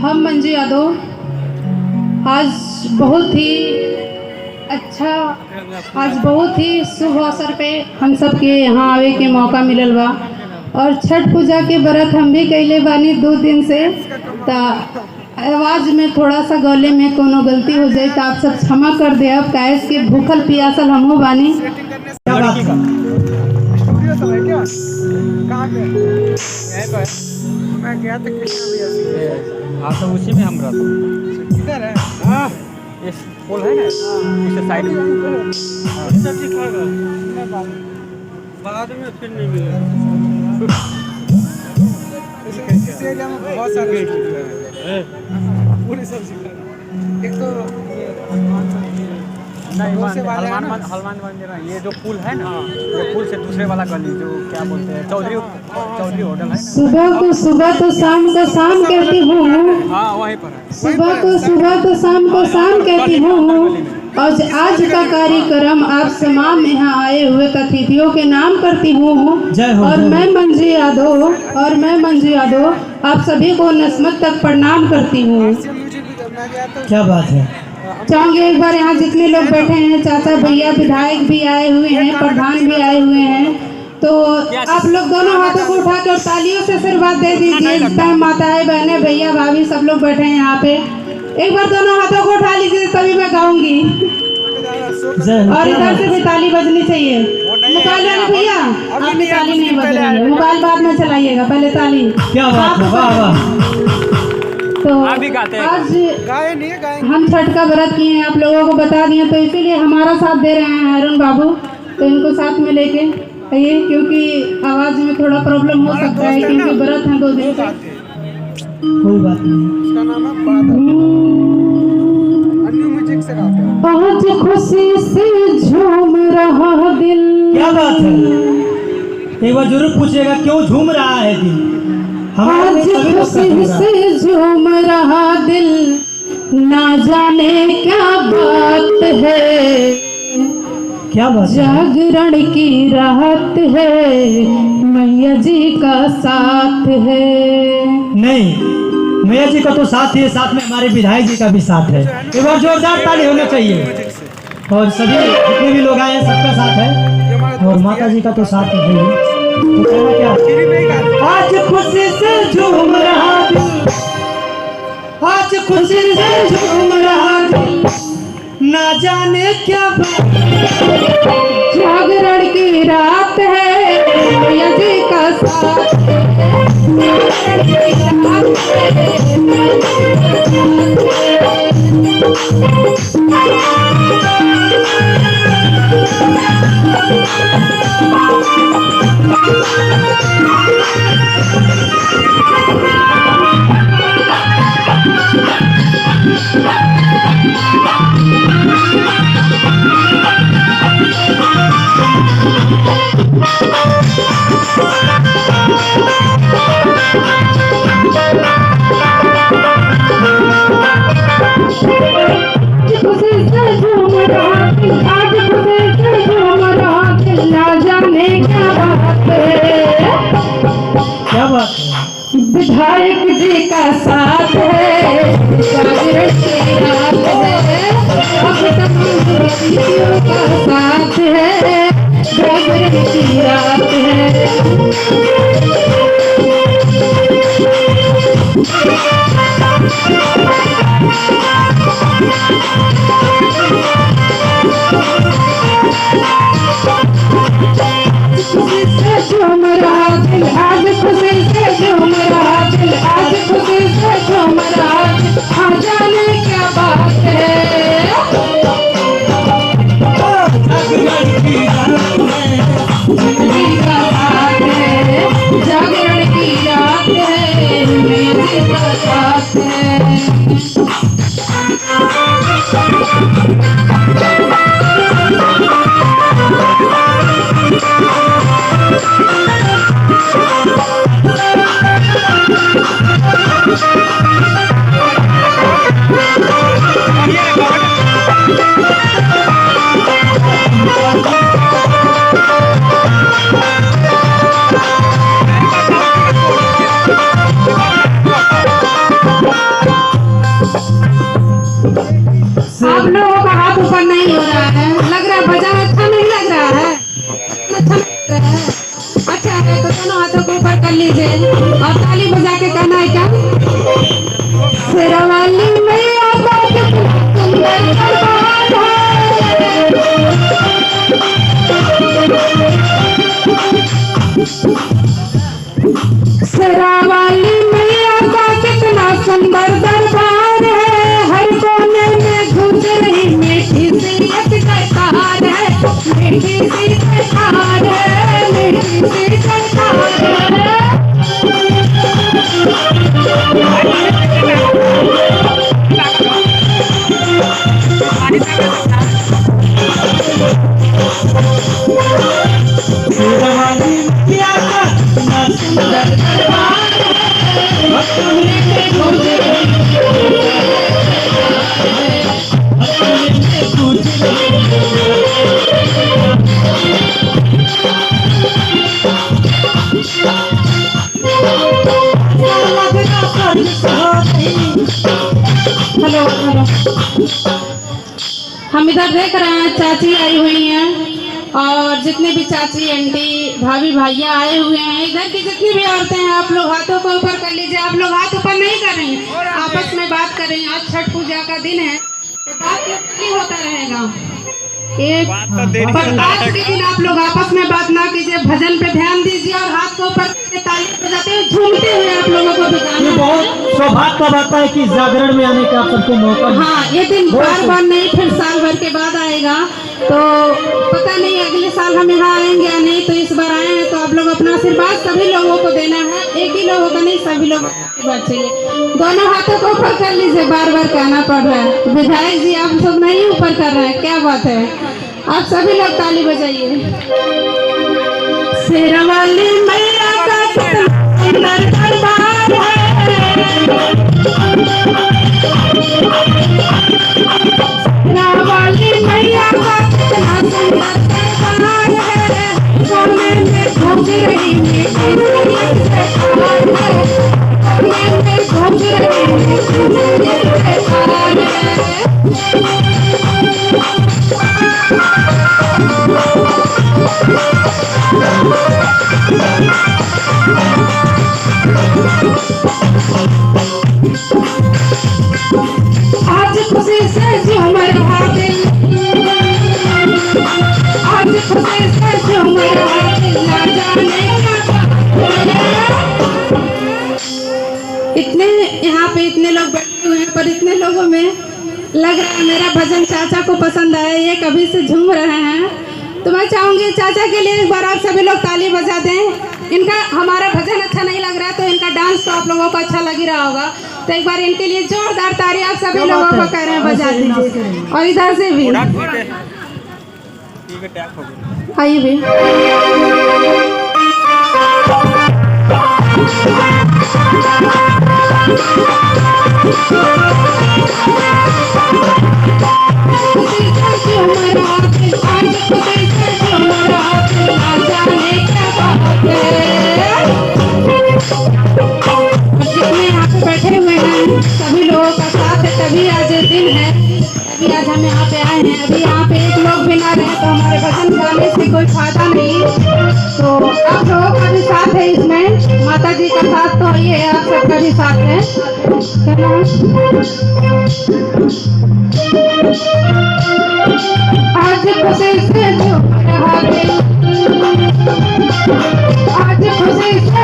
हम मंजू यादव आज बहुत ही अच्छा, आज बहुत ही शुभ अवसर पे हम सब के यहाँ आवे के मौका मिलल बा। और छठ पूजा के व्रत हम भी कैले बानी 2 दिन से। तो आवाज़ में थोड़ा सा गले में कोनो गलती हो जाए तो आप सब क्षमा कर दे। अब कैस के भूखल पियासल हमहू बानी। मैं गया था कृष्णा भैया। हाँ तो उसी में हम रहते इधर है। हाँ इस पुल है ना उसके साइड में सब्जी खाएगा बाद में फिर नहीं मिलेगा। इस एरिया में बहुत सारे पूरी सब्जी खाएगा। एक तो हनुमान मंदिर ये जो पुल है ना ये पुल से दूसरे वाला गली जो क्या बोलते हैं चौधरी होटल है। सुबह को सुबह तो शाम को शाम कहती हूँ। हाँ वहीं पर है। सुबह को शाम को शाम कहती हूँ। और आज का कार्यक्रम आप तमाम यहाँ आए हुए अतिथियों के नाम करती हूँ। और मैं मंजू यादव आप सभी को नस्मत तक प्रणाम करती हूँ। क्या बात है। चाहूँगी एक बार यहाँ जितने लोग बैठे हैं, चाचा भैया विधायक भी आए हुए हैं, प्रधान भी आए हुए हैं, तो आप लोग दोनों हाथों को उठा कर तालियों से आशीर्वाद दे दीजिए। इस टाइम माताएं बहनें भैया भाभी सब लोग बैठे हैं यहाँ पे। एक बार दोनों हाथों को उठा लीजिए तभी मैं गाऊंगी। और इधर से भी ताली बजनी चाहिए। मोबाइल वाले भैया आपने ताली नहीं बजनी, मोबाइल बाद में चलाइएगा, पहले ताली। क्या बात है, वाह वाह। तो आज हम छठ का व्रत किए हैं, आप लोगों को बता दिए, तो इसीलिए हमारा साथ दे रहे हैं अरुण बाबू। तो इनको साथ में लेके आइए क्योंकि आवाज़ में थोड़ा प्रॉब्लम हो सकता है क्योंकि व्रत है 2 दिन का। कोई बात नहीं। इसका नाम है अन्यू म्यूजिक से गाते हैं। आज खुशी से झूम रहा दिल। क्या बात है। एक बार जरूर पूछिएगा क्यों झूम रहा है दिल। आज खुशी से झूम रहा दिल, ना जाने क्या बात है। क्या बात। जागरण की रात है, मैया जी का साथ है। नहीं, मैया जी का तो साथ ही है, साथ में हमारे विधायक जी का भी साथ है। एक बार जोरदार ताली होना चाहिए। और सभी जितने भी लोग आए हैं सबका साथ है और माता जी का तो साथ ही है। तो कहना क्या, आज खुशी से झूम रहा दिल, आज खुशी से झूम रहा दिल, ना जाने क्या बात। जागरण की रात है, मैया जी का साथ विधायक जी का साथ है, जागरण की रात है। अब तमाम का साथ है, जागरण की रात है। Hello hello. हम इधर देख रहे हैं चाची आई हुई हैं और जितने भी चाची आंटी भाभी भैया आए हुए हैं, इधर की जितनी भी औरतें हैं, आप लोग हाथों को ऊपर कर लीजिए। आप लोग हाथ ऊपर नहीं कर रहे हैं, आपस में बात कर रहे हैं। आज छठ पूजा का दिन है तो बात नहीं होता रहेगा। एक पर आज के दिन आप लोग आपस में बात ना कीजिए, भजन पे ध्यान दीजिए और हाथ को ऊपर करके ताली बजाते हुए झूमते हुए आप लोगों को भी गाना ये है। बहुत सौभाग्य का बात है कि जागरण में आने का आप सबको मौका मिला। हाँ, ये दिन बार बार नहीं, फिर साल भर के बाद आएगा, तो पता नहीं अगले साल हम यहाँ आएंगे या नहीं। तो इस बार आए हैं तो आप लोग अपना आशीर्वाद सभी लोगों को देना है, एक ही लोगों का नहीं, सभी लोगों को आशीर्वाद चाहिए। दोनों हाथों को ऊपर कर लीजिए, बार बार कहना पड़ रहा है। विधायक जी आप सब नहीं ऊपर कर रहे हैं, क्या बात है? आप सभी लोग ताली बजाइए। शेरावाली मैया का कितना सुंदर दरबार है, शेरावाली मैया का कितना सुंदर दरबार है। सोने में घूम रही मीठी मीठी से प्यार है, सोने में घूम रही मीठी मीठी से प्यार है। आज खुशी से झूम रहा दिल, आज खुशी से झूम रहा दिल, ना जाने इतने यहाँ पे इतने लोग बैठे हुए हैं, पर इतने लोगों में लग रहा है मेरा भजन चाचा को पसंद आया, ये कभी से झूम रहे हैं। तो मैं चाहूंगी चाचा के लिए एक बार आप सभी लोग ताली बजा दें। इनका हमारा भजन अच्छा नहीं लग रहा है तो इनका डांस तो आप लोगों को अच्छा लग ही रहा होगा, तो एक बार इनके लिए जोरदार ताली आप सभी लोगों को कह रहे हैं बजा दीजिए। और इधर से भी आइए भी। जितने यहाँ पे बैठे हुए हैं सभी लोगों का साथ है, तभी आज दिन है, तभी आज हम यहाँ पे आए हैं। अभी यहाँ पे एक लोग भी ना रहे तो हमारे भजन गाने से कोई फायदा नहीं। तो आप लोगों का भी साथ है इसमें, माता जी का साथ तो ये है, आप सबका भी साथ है। आज खुशी से झूम रहा दिल, आज खुशी से